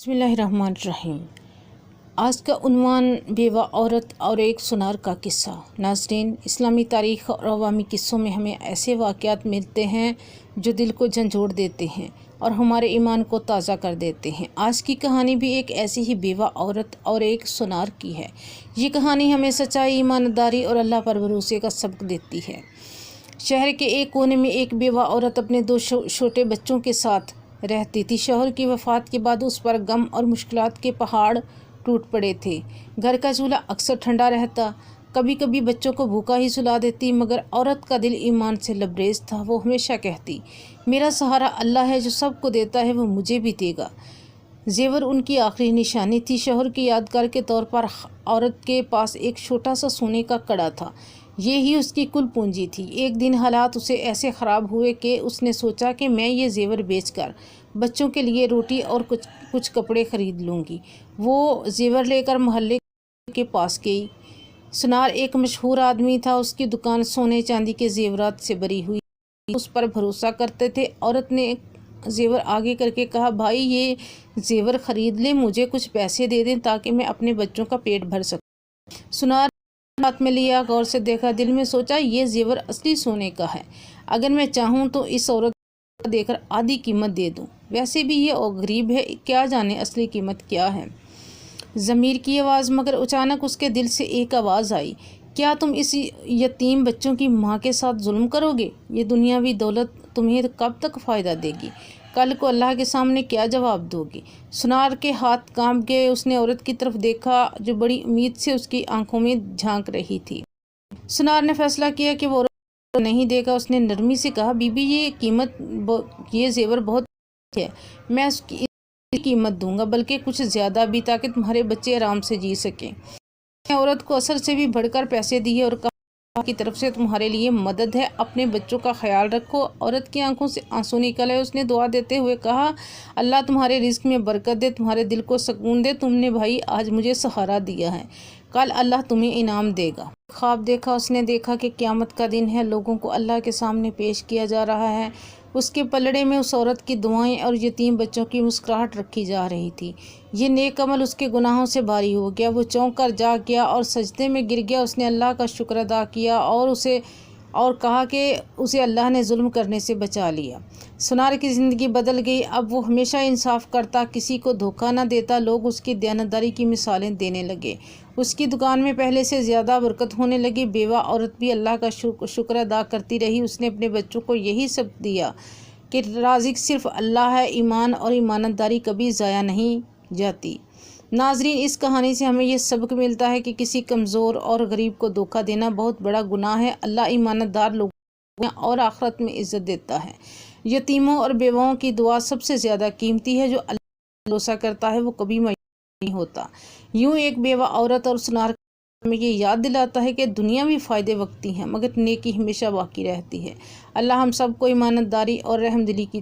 बिस्मिल्लाहिर्रहमानिर्रहीम। आज का उन्वान बेवा औरत और एक सुनार का किस्सा। नाज़रीन, इस्लामी तारीख़ और अवामी किस्सों में हमें ऐसे वाक़यात मिलते हैं जो दिल को झंझोड़ देते हैं और हमारे ईमान को ताज़ा कर देते हैं। आज की कहानी भी एक ऐसी ही बेवा औरत और एक सुनार की है। ये कहानी हमें सच्चाई, ईमानदारी और अल्लाह पर भरोसे का सबक देती है। शहर के एक कोने में एक बेवा औरत अपने दो छोटे बच्चों के साथ रहती थी। शौहर की वफ़ात के बाद उस पर गम और मुश्किलात के पहाड़ टूट पड़े थे। घर का चूल्हा अक्सर ठंडा रहता, कभी कभी बच्चों को भूखा ही सुला देती, मगर औरत का दिल ईमान से लबरेज था। वो हमेशा कहती, मेरा सहारा अल्लाह है, जो सबको देता है वो मुझे भी देगा। जेवर उनकी आखिरी निशानी थी। शौहर की यादगार के तौर पर औरत के पास एक छोटा सा सोने का कड़ा था। ये ही उसकी कुल पूंजी थी। एक दिन हालात उसे ऐसे ख़राब हुए कि उसने सोचा कि मैं ये जेवर बेचकर बच्चों के लिए रोटी और कुछ कपड़े ख़रीद लूँगी। वो जेवर लेकर मोहल्ले के पास गई। सुनार एक मशहूर आदमी था। उसकी दुकान सोने चांदी के जेवरात से भरी हुई, उस पर भरोसा करते थे। औरत ने जेवर आगे करके कहा, भाई ये जेवर ख़रीद ले, मुझे कुछ पैसे दे दें ताकि मैं अपने बच्चों का पेट भर सकूं। सुनार हाथ में लिया, गौर से देखा, दिल में सोचा, ये जेवर असली सोने का है। अगर मैं चाहूँ तो इस औरत को देकर आधी कीमत दे दूँ। वैसे भी ये गरीब है, क्या जाने असली कीमत क्या है। ज़मीर की आवाज़। मगर अचानक उसके दिल से एक आवाज़ आई, क्या तुम इस यतीम बच्चों की माँ के साथ जुल्म करोगे? ये दुनियावी दौलत तुम्हें कब तक फ़ायदा देगी? कल को अल्लाह के सामने क्या जवाब दोगी? सुनार के हाथ कांप गए। उसने औरत की तरफ देखा जो बड़ी उम्मीद से उसकी आंखों में झांक रही थी। सुनार ने फैसला किया कि वो औरत नहीं देगा। उसने नरमी से कहा, बीबी ये जेवर बहुत है, मैं उसकी कीमत दूंगा, बल्कि कुछ ज़्यादा भी, ताकि तुम्हारे बच्चे आराम से जी सकें। औरत को असर से भी बढ़कर पैसे दिए और कहा, की तरफ से तुम्हारे लिए मदद है, अपने बच्चों का ख्याल रखो। औरत की आंखों से आंसू निकले। उसने दुआ देते हुए कहा, अल्लाह तुम्हारे रिस्क में बरकत दे, तुम्हारे दिल को सुकून दे। तुमने भाई आज मुझे सहारा दिया है, कल अल्लाह तुम्हें इनाम देगा। ख्वाब देखा। उसने देखा कि क़यामत का दिन है, लोगों को अल्लाह के सामने पेश किया जा रहा है। उसके पलड़े में उस औरत की दुआएं और यतीम बच्चों की मुस्कुराहट रखी जा रही थी। ये नेक अमल उसके गुनाहों से भारी हो गया। वो चौंक कर जाग गया और सजदे में गिर गया। उसने अल्लाह का शुक्र अदा किया और कहा कि उसे अल्लाह ने जुल्म करने से बचा लिया। सुनार की ज़िंदगी बदल गई। अब वो हमेशा इंसाफ करता, किसी को धोखा न देता। लोग उसकी दयानतदारी की मिसालें देने लगे। उसकी दुकान में पहले से ज़्यादा बरकत होने लगी। बेवा औरत भी अल्लाह का शुक्र अदा करती रही। उसने अपने बच्चों को यही सबक दिया कि राज़िक सिर्फ़ अल्लाह है। ईमान और ईमानदारी कभी ज़ाया नहीं जाती। नाज़रीन, इस कहानी से हमें यह सबक मिलता है कि किसी कमज़ोर और गरीब को धोखा देना बहुत बड़ा गुनाह है। अल्लाह ईमानदार लोगों और आखिरत में इज़्ज़त देता है। यतीमों और बेवाओं की दुआ सबसे ज़्यादा कीमती है। जो अल्लाह पर भरोसा करता है वो कभी मायूस नहीं होता। यूँ एक बेवा औरत और सुनार हमें ये याद दिलाता है कि दुनियावी फ़ायदे वक्ती हैं, मगर नेकी हमेशा बाकी रहती है। अल्लाह हम सबको ईमानदारी और रहमदिली की